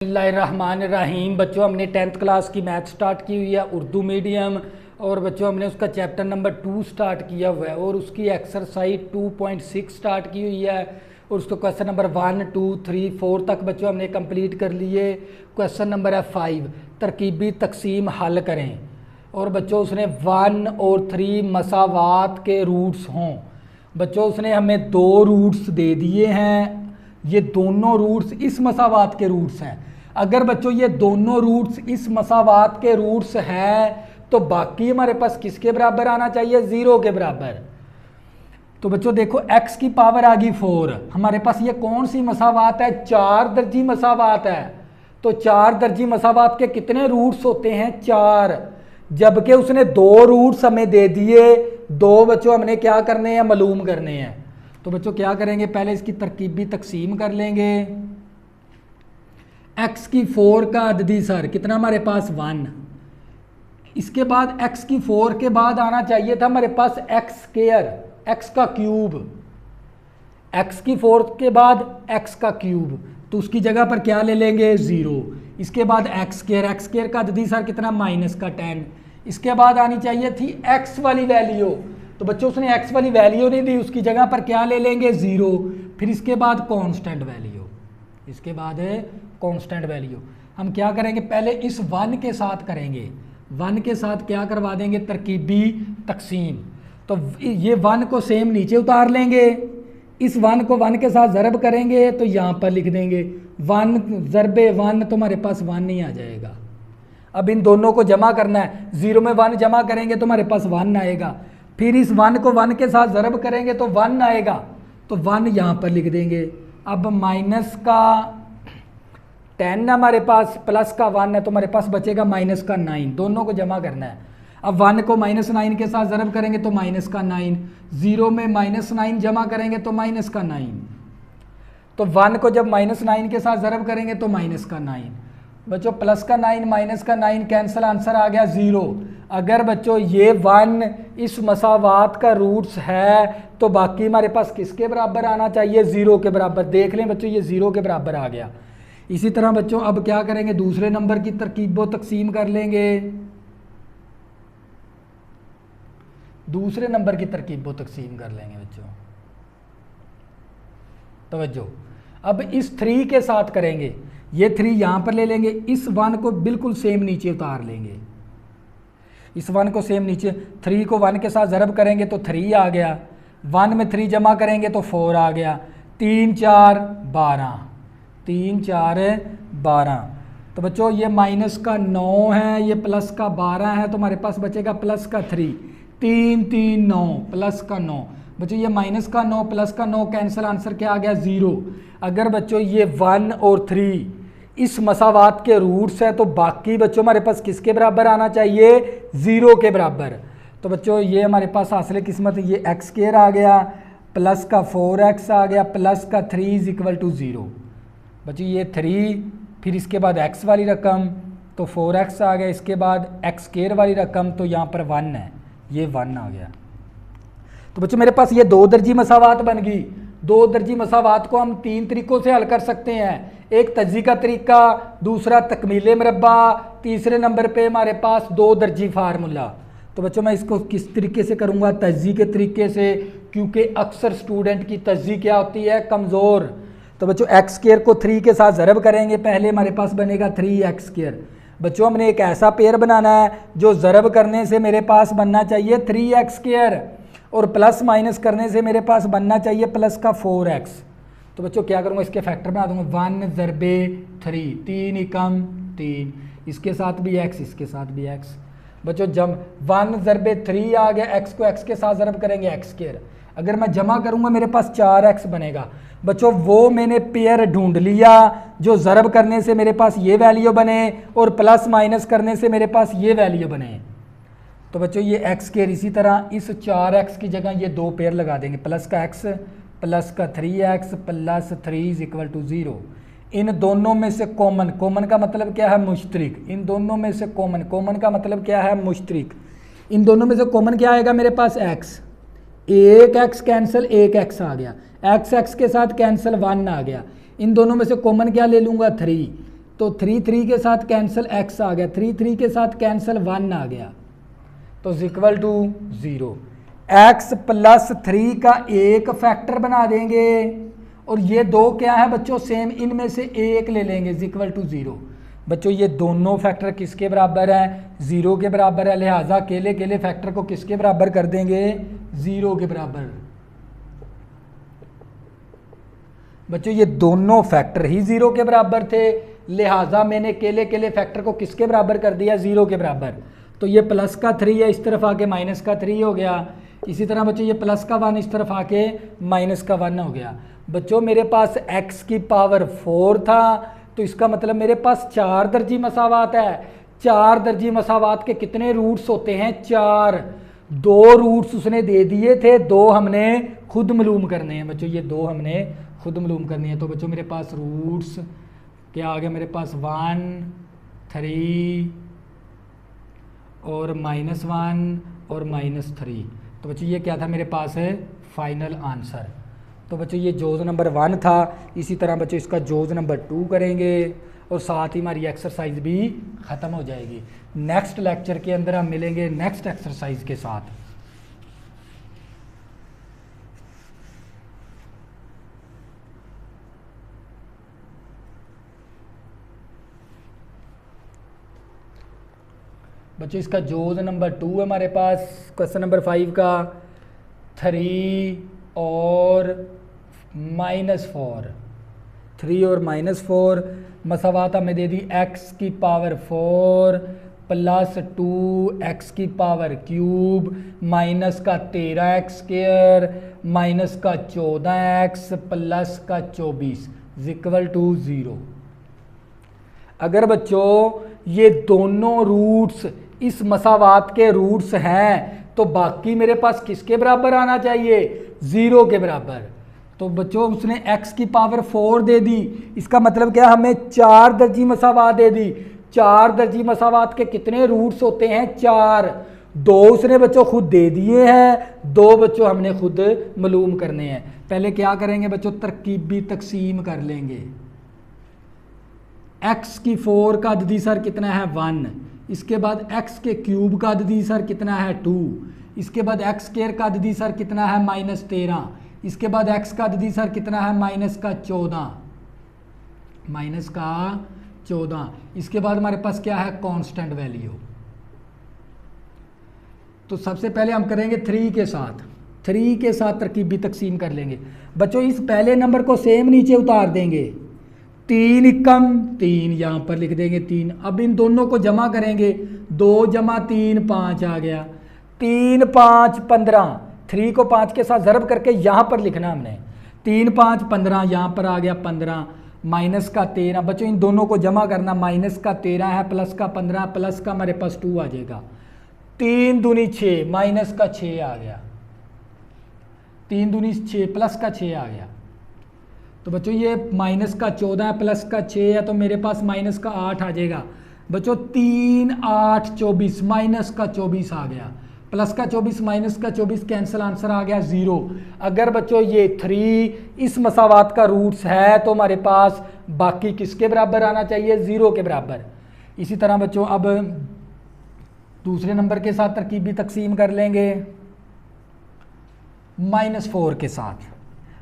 बिस्मिल्लाहिर्रहमानिर्रहीम। बच्चों हमने 10th क्लास की मैथ स्टार्ट की हुई है उर्दू मीडियम, और बच्चों हमने उसका चैप्टर नंबर 2 स्टार्ट किया हुआ है और उसकी एक्सरसाइज 2.6 स्टार्ट की हुई है और उसको क्वेश्चन नंबर 1, 2, 3, 4 तक बच्चों हमने कंप्लीट कर लिए। क्वेश्चन नंबर है 5, तरकीबी तकसीम हल करें। और बच्चों उसने 1 और 3 मसावात के रूट्स हों। बच्चों उसने हमें 2 रूट्स दे दिए हैं, ये दोनों रूट्स इस मसावात के रूट्स हैं। अगर बच्चों ये दोनों रूट्स इस मसावात के रूट्स हैं तो बाकी हमारे पास किसके बराबर आना चाहिए? 0 के बराबर। तो बच्चों देखो x की पावर आ गई 4, हमारे पास ये कौन सी मसावात है? 4 दर्जी मसावात है। तो 4 दर्जी मसावात के कितने रूट्स होते हैं? 4। जबकि उसने 2 रूट्स हमें दे दिए, 2 बच्चों हमने क्या करने हैं? मालूम करने हैं। तो बच्चों क्या करेंगे? पहले इसकी तरकीबी तकसीम कर लेंगे। x की 4 का अददी सर कितना हमारे पास? 1। इसके बाद x की 4 के बाद आना चाहिए था हमारे पास x स्क्वायर, x का क्यूब। x की 4 के बाद x का क्यूब, तो उसकी जगह पर क्या ले लेंगे? 0। इसके बाद x स्क्वायर का अददी सर कितना? -10। इसके बाद आनी चाहिए थी x वाली वैल्यू, तो बच्चों उसने x वाली वैल्यू नहीं दी, उसकी जगह पर क्या ले लेंगे? 0। फिर इसके बाद कांस्टेंट वैल्यू, इसके बाद है कांस्टेंट वैल्यू। हम क्या करेंगे? पहले इस 1 के साथ करेंगे, 1 के साथ क्या करवा देंगे? तरकीबी तकसीम। तो ये 1 को सेम नीचे उतार लेंगे, इस 1 को 1 के साथ ज़रब करेंगे तो यहाँ पर लिख देंगे 1 ज़रबे 1, तो हमारे पास 1 नहीं आ जाएगा। अब इन दोनों को जमा करना है, 0 में 1 जमा करेंगे तो हमारे पास 1 आएगा। फिर इस 1 को 1 के साथ ज़रब करेंगे तो 1 आएगा, तो 1 यहाँ पर लिख देंगे। अब माइनस का 10 हमारे पास, प्लस का 1 है, तो हमारे पास बचेगा माइनस का 9। दोनों को जमा करना है। अब 1 को -9 के साथ ज़रब करेंगे तो माइनस का 9, 0 में -9 जमा करेंगे तो माइनस का 9, तो 1 को जब -9 के साथ ज़रब करेंगे तो माइनस का 9। बच्चों प्लस का 9 माइनस का 9 कैंसिल, आंसर आ गया 0। अगर बच्चों ये 1 इस मसावात का रूट्स है तो बाकी हमारे पास किसके बराबर आना चाहिए? 0 के बराबर। देख लें बच्चों ये 0 के बराबर आ गया। इसी तरह बच्चों अब क्या करेंगे? दूसरे नंबर की तरकीबो तकसीम कर लेंगे। दूसरे नंबर की तरकीबो तकसीम कर लेंगे बच्चों, तवज्जो। अब इस 3 के साथ करेंगे, ये 3 यहाँ पर ले लेंगे, इस 1 को बिल्कुल सेम नीचे उतार लेंगे, इस 1 को सेम नीचे। 3 को 1 के साथ ज़रब करेंगे तो 3 आ गया, 1 में 3 जमा करेंगे तो 4 आ गया, 3 4 12, 3 4 12। तो बच्चों ये माइनस का 9 है, ये प्लस का 12 है, तो हमारे पास बचेगा प्लस का 3, 3 3 9 प्लस का 9। बच्चों ये माइनस का 9 प्लस का 9 कैंसिल, आंसर क्या आ गया? 0। अगर बच्चों ये 1 और 3 इस मसावात के रूट्स है तो बाकी बच्चों हमारे पास किसके बराबर आना चाहिए? 0 के बराबर। तो बच्चों ये हमारे पास हासिल किस्मत, ये x स्क्वायर आ गया, प्लस का 4x आ गया, प्लस का 3 = 0। बच्चों ये 3, फिर इसके बाद x वाली रकम तो 4x आ गया, इसके बाद x स्क्वायर वाली रकम तो यहाँ पर 1 है, ये 1 आ गया। तो बच्चों मेरे पास ये 2 दर्जी मसावात बन गई। 2 दर्जी मसावात को हम 3 तरीक़ों से हल कर सकते हैं, एक तज्जी का तरीका, दूसरा तकमीले मरबा, तीसरे नंबर पे हमारे पास 2 दर्जी फार्मूला। तो बच्चों मैं इसको किस तरीके से करूँगा? तज्जी के तरीके से, क्योंकि अक्सर स्टूडेंट की तज्जी क्या होती है? कमज़ोर। तो बच्चों x स्क्वायर को 3 के साथ ज़रब करेंगे, पहले हमारे पास बनेगा 3x स्क्वायर। बच्चों हमने एक ऐसा पेयर बनाना है जो ज़रब करने से मेरे पास बनना चाहिए 3x स्क्वायर, और प्लस माइनस करने से मेरे पास बनना चाहिए प्लस का 4x। तो बच्चों क्या करूँगा? इसके फैक्टर बना दूंगा, 1 ज़रबे 3, 3 एकम 3, इसके साथ भी x, इसके साथ भी x। बच्चों जब 1 ज़रबे 3 आ गया, x को x के साथ ज़रब करेंगे x स्क्वायर, अगर मैं जमा करूँगा मेरे पास 4x बनेगा। बच्चों वो मैंने पेयर ढूंढ लिया जो ज़रब करने से मेरे पास ये वैल्यू बने और प्लस माइनस करने से मेरे पास ये वैल्यू बने। तो बच्चों ये x स्क्वायर, इसी तरह इस 4x की जगह ये 2 पेयर लगा देंगे, प्लस का x प्लस का 3x प्लस 3 = 0। इन दोनों में से कॉमन, कॉमन का मतलब क्या है? मुश्तरिक। इन दोनों में से कॉमन, कॉमन का मतलब क्या है? मुश्तरिक। इन दोनों में से कॉमन क्या आएगा मेरे पास? x, एक x कैंसिल, एक x आ गया, x के साथ कैंसिल 1 आ गया। इन दोनों में से कॉमन क्या ले लूँगा? 3, तो 3 के साथ कैंसिल x आ गया, 3 के साथ कैंसिल 1 आ गया, तो इक्वल टू 0। x प्लस 3 का एक फैक्टर बना देंगे और ये दो क्या है बच्चों सेम, इनमें से एक ले लेंगे इक्वल टू 0। बच्चों ये दोनों फैक्टर किसके बराबर है, 0 के बराबर है, लिहाजा अकेले अकेले फैक्टर को किसके बराबर कर देंगे, 0 के बराबर। बच्चों ये दोनों फैक्टर ही 0 के बराबर थे, लिहाजा मैंने अकेले अकेले फैक्टर को किसके बराबर कर दिया, 0 के बराबर। तो ये प्लस का 3 है, इस तरफ आके माइनस का 3 हो गया। इसी तरह बच्चों ये प्लस का 1 इस तरफ आके माइनस का 1 हो गया। बच्चों मेरे पास x की पावर 4 था, तो इसका मतलब मेरे पास 4 दर्जी मसावात है। 4 दर्जी मसावात के कितने रूट्स होते हैं, 4। 2 रूट्स उसने दे दिए थे, 2 हमने खुद मालूम करने हैं। बच्चों ये 2 हमने खुद मालूम करनी है। तो बच्चों मेरे पास रूट्स क्या आ गया, मेरे पास 1, 3 और -1 और -3। तो बच्चों ये क्या था मेरे पास है फाइनल आंसर। तो बच्चों ये जोज नंबर 1 था। इसी तरह बच्चों इसका जोज नंबर 2 करेंगे और साथ ही हमारी एक्सरसाइज भी ख़त्म हो जाएगी। नेक्स्ट लेक्चर के अंदर हम मिलेंगे नेक्स्ट एक्सरसाइज के साथ। बच्चों इसका जोज नंबर 2 है हमारे पास क्वेश्चन नंबर 5 का, 3 और -4। 3 और -4 मसावात हमें दे दी x की पावर 4 प्लस 2x की पावर क्यूब माइनस का 13x स्क्वायर माइनस का 14x प्लस का 24 इक्वल टू 0। अगर बच्चों ये दोनों रूट्स इस मसावात के रूट्स हैं तो बाकी मेरे पास किसके बराबर आना चाहिए, 0 के बराबर। तो बच्चों उसने x की पावर 4 दे दी, इसका मतलब क्या, हमें 4 दर्जी मसावात दे दी। 4 दर्जी मसावात के कितने रूट्स होते हैं, 4। 2 उसने बच्चों खुद दे दिए हैं, 2 बच्चों हमने खुद मालूम करने हैं। पहले क्या करेंगे बच्चों, तरकीबी तकसीम कर लेंगे। x की 4 का अददी सर कितना है 1, इसके बाद x के क्यूब का अददी सर कितना है 2, इसके बाद x स्क्वायर का अददी सर कितना है -13, इसके बाद x का अददी सर कितना है -14, इसके बाद हमारे पास क्या है कांस्टेंट वैल्यू। तो सबसे पहले हम करेंगे 3 के साथ तरकीबी तकसीम कर लेंगे। बच्चों इस पहले नंबर को सेम नीचे उतार देंगे, 3 एकम 3 यहाँ पर लिख देंगे 3। अब इन दोनों को जमा करेंगे, 2 × 3 5 आ गया, 3 5 15। 3 को 5 के साथ ज़रब करके यहाँ पर लिखना हमने, 3 5 15, यहाँ पर आ गया 15 माइनस का 13। बच्चों इन दोनों को जमा करना, माइनस का 13 है प्लस का 15 प्लस का हमारे पास 2 आ जाएगा, 3 दूनी 6 माइनस का 6 आ गया, 3 दूनी 6 प्लस का 6 आ गया। तो बच्चों ये माइनस का 14 है प्लस का 6 है, तो मेरे पास माइनस का 8 आ जाएगा। बच्चों 3 8 24 माइनस का 24 आ गया, प्लस का 24 माइनस का 24 कैंसिल, आंसर आ गया 0। अगर बच्चों ये 3 इस मसावात का रूट्स है तो हमारे पास बाकी किसके बराबर आना चाहिए, 0 के बराबर। इसी तरह बच्चों अब दूसरे नंबर के साथ तरकीबी तकसीम कर लेंगे -4 के साथ।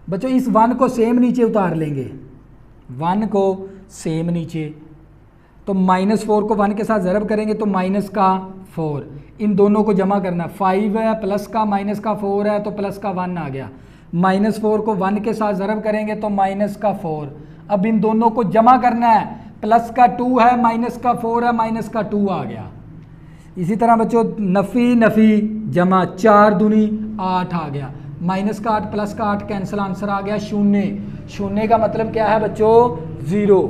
बच्चों इस 1 को सेम नीचे उतार लेंगे, 1 को सेम नीचे, तो -4 को 1 के साथ ज़रब करेंगे तो माइनस का 4, इन दोनों को जमा करना, 5 है प्लस का माइनस का 4 है तो प्लस का 1 आ गया, -4 को 1 के साथ ज़रब करेंगे तो माइनस का 4। अब इन दोनों को जमा करना है, प्लस का 2 है माइनस का 4 है, माइनस का 2 आ गया। इसी तरह बच्चों नफ़ी नफ़ी जमा, 4 दूनी 8 आ गया, माइनस का 8 प्लस का 8 कैंसिल, आंसर आ गया 0। 0 का मतलब क्या है बच्चों, 0।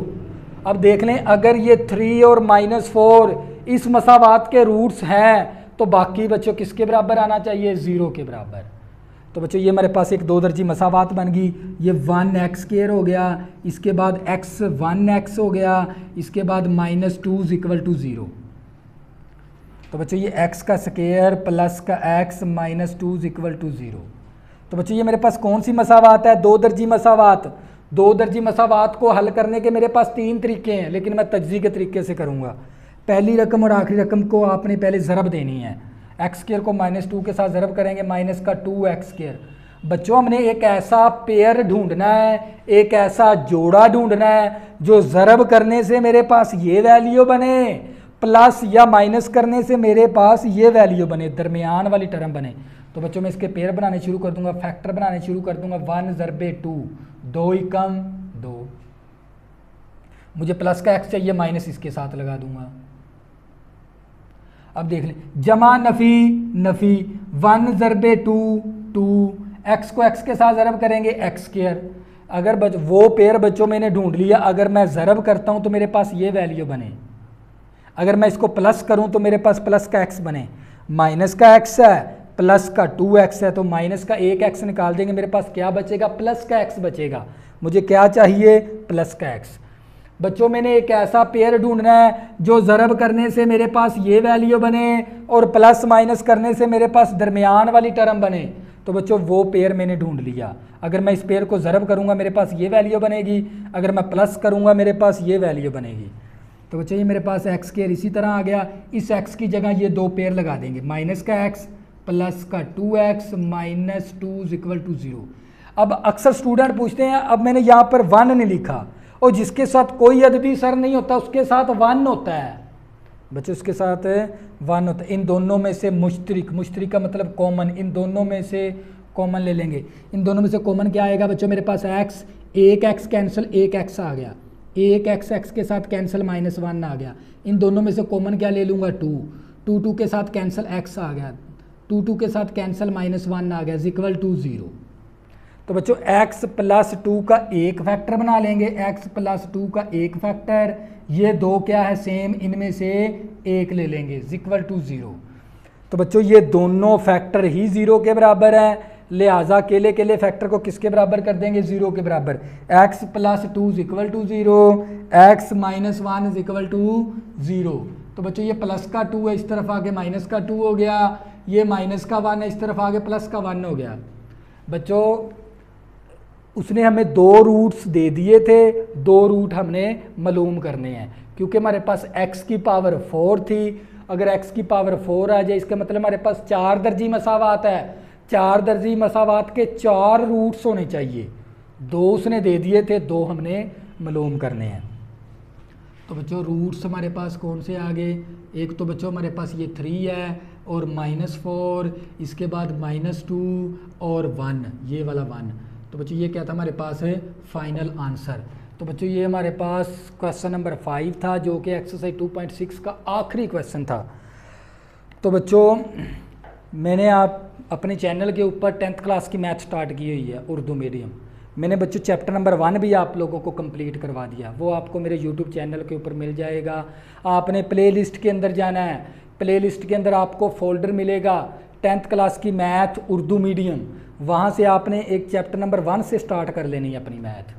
अब देख लें अगर ये 3 और -4 इस मसावात के रूट्स हैं तो बाकी बच्चों किसके बराबर आना चाहिए, 0 के बराबर। तो बच्चों ये हमारे पास एक 2 दर्जी मसावात बन गई, ये 1x स्क्वायर हो गया, इसके बाद x 1x हो गया, इसके बाद -2 इक्वल टू 0। तो बच्चों ये x का स्क्वायर प्लस का x -2 इक्वल टू 0। तो बच्चों ये मेरे पास कौन सी मसावात है, 2 दर्जी मसावात। दो दर्जी मसावात को हल करने के मेरे पास 3 तरीके हैं, लेकिन मैं तज्जी के तरीके से करूँगा। पहली रकम और आखिरी रकम को आपने पहले ज़रब देनी है। x² को -2 के साथ ज़रब करेंगे, माइनस का 2x²। बच्चों हमने एक ऐसा पेयर ढूंढना है, एक ऐसा जोड़ा ढूंढना है जो ज़रब करने से मेरे पास ये वैल्यू बने, प्लस या माइनस करने से मेरे पास ये वैल्यू बने, दरमियान वाली टर्म बने। तो बच्चों मैं इसके पेयर बनाने शुरू कर दूंगा, फैक्टर बनाने शुरू कर दूंगा। 1 ज़रबे 2, 2 एकम 2। मुझे प्लस का x चाहिए, माइनस इसके साथ लगा दूंगा। अब देख लें, जमा नफ़ी नफ़ी, 1 ज़रबे 2 2, x को x के साथ ज़रब करेंगे x²। अगर वो पेयर बच्चों मैंने ढूंढ लिया, अगर मैं ज़रब करता हूं तो मेरे पास ये वैल्यू बने, अगर मैं इसको प्लस करूं तो मेरे पास प्लस का x बने। माइनस का x है, प्लस का 2x है, तो माइनस का 1x निकाल देंगे, मेरे पास क्या बचेगा, प्लस का x बचेगा। मुझे क्या चाहिए, प्लस का x। बच्चों मैंने एक ऐसा पेयर ढूंढना है जो ज़रब करने से मेरे पास ये वैल्यू बने और प्लस माइनस करने से मेरे पास दरमियान वाली टर्म बने। तो बच्चों वो पेयर मैंने ढूंढ लिया। अगर मैं इस पेयर को ज़रब करूंगा मेरे पास ये वैल्यू बनेगी, अगर मैं प्लस करूंगा मेरे पास ये वैल्यू बनेगी। तो बच्चों ये मेरे पास x² इसी तरह आ गया। इस x की जगह ये दो पेयर लगा देंगे, माइनस का x प्लस का 2x माइनस 2 = 0। अब अक्सर स्टूडेंट पूछते हैं, अब मैंने यहाँ पर 1 नहीं लिखा, और जिसके साथ कोई अददी सर नहीं होता उसके साथ 1 होता है। बच्चों उसके साथ 1 होता है। इन दोनों में से मुश्तरिक, मुश्तरिक का मतलब कॉमन, इन दोनों में से कॉमन ले लेंगे। इन दोनों में से कॉमन क्या आएगा बच्चों, मेरे पास x, एक x कैंसिल, एक x आ गया, एक x के साथ कैंसिल -1 आ गया। इन दोनों में से कॉमन क्या ले लूँगा, 2 के साथ कैंसिल x आ गया, 2 के साथ कैंसिल -1 आ गया, = 0। तो बच्चों x + 2 का एक फैक्टर बना लेंगे, x + 2 का एक फैक्टर, ये दो क्या है सेम, इनमें से एक ले लेंगे, = 0। तो बच्चों ये दोनों फैक्टर ही 0 के बराबर है, लिहाजा अकेले अकेले फैक्टर को किसके बराबर कर देंगे, 0 के बराबर। x + 2 = 0, x - 1 = 0। तो बच्चों ये प्लस का 2 है, इस तरफ आगे माइनस का 2 हो गया, ये माइनस का 1 है, इस तरफ आगे प्लस का 1 हो गया। बच्चों उसने हमें 2 रूट्स दे दिए थे, 2 रूट हमने मालूम करने हैं, क्योंकि हमारे पास x की पावर 4 थी। अगर x की पावर 4 आ जाए इसका मतलब हमारे पास 4 दर्जी मसावात है, 4 दर्जी मसावात के 4 रूट्स होने चाहिए। 2 उसने दे दिए थे, 2 हमने मालूम करने हैं। तो बच्चों रूट्स हमारे पास कौन से आ गए, एक तो बच्चों हमारे पास ये 3 है और -4, इसके बाद -2 और 1, ये वाला 1। तो बच्चों ये क्या था हमारे पास है फाइनल आंसर। तो बच्चों ये हमारे पास क्वेश्चन नंबर 5 था, जो कि एक्सरसाइज 2.6 का आखिरी क्वेश्चन था। तो बच्चों मैंने आप अपने चैनल के ऊपर 10th क्लास की मैथ स्टार्ट की हुई है, उर्दू मीडियम। मैंने बच्चों चैप्टर नंबर 1 भी आप लोगों को कंप्लीट करवा दिया, वो आपको मेरे यूट्यूब चैनल के ऊपर मिल जाएगा। आपने प्लेलिस्ट के अंदर जाना है, प्लेलिस्ट के अंदर आपको फोल्डर मिलेगा 10th क्लास की मैथ उर्दू मीडियम, वहाँ से आपने एक चैप्टर नंबर 1 से स्टार्ट कर लेनी है अपनी मैथ।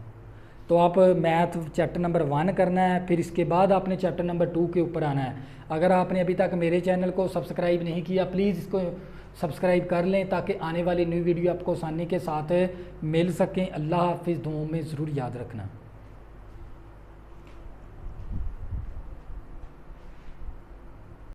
तो आप मैथ चैप्टर नंबर 1 करना है, फिर इसके बाद आपने चैप्टर नंबर 2 के ऊपर आना है। अगर आपने अभी तक मेरे चैनल को सब्सक्राइब नहीं किया, प्लीज़ इसको सब्सक्राइब कर लें ताकि आने वाली न्यू वीडियो आपको आसानी के साथ मिल सकें। अल्लाह हाफिज़, दुआओं में ज़रूर याद रखना।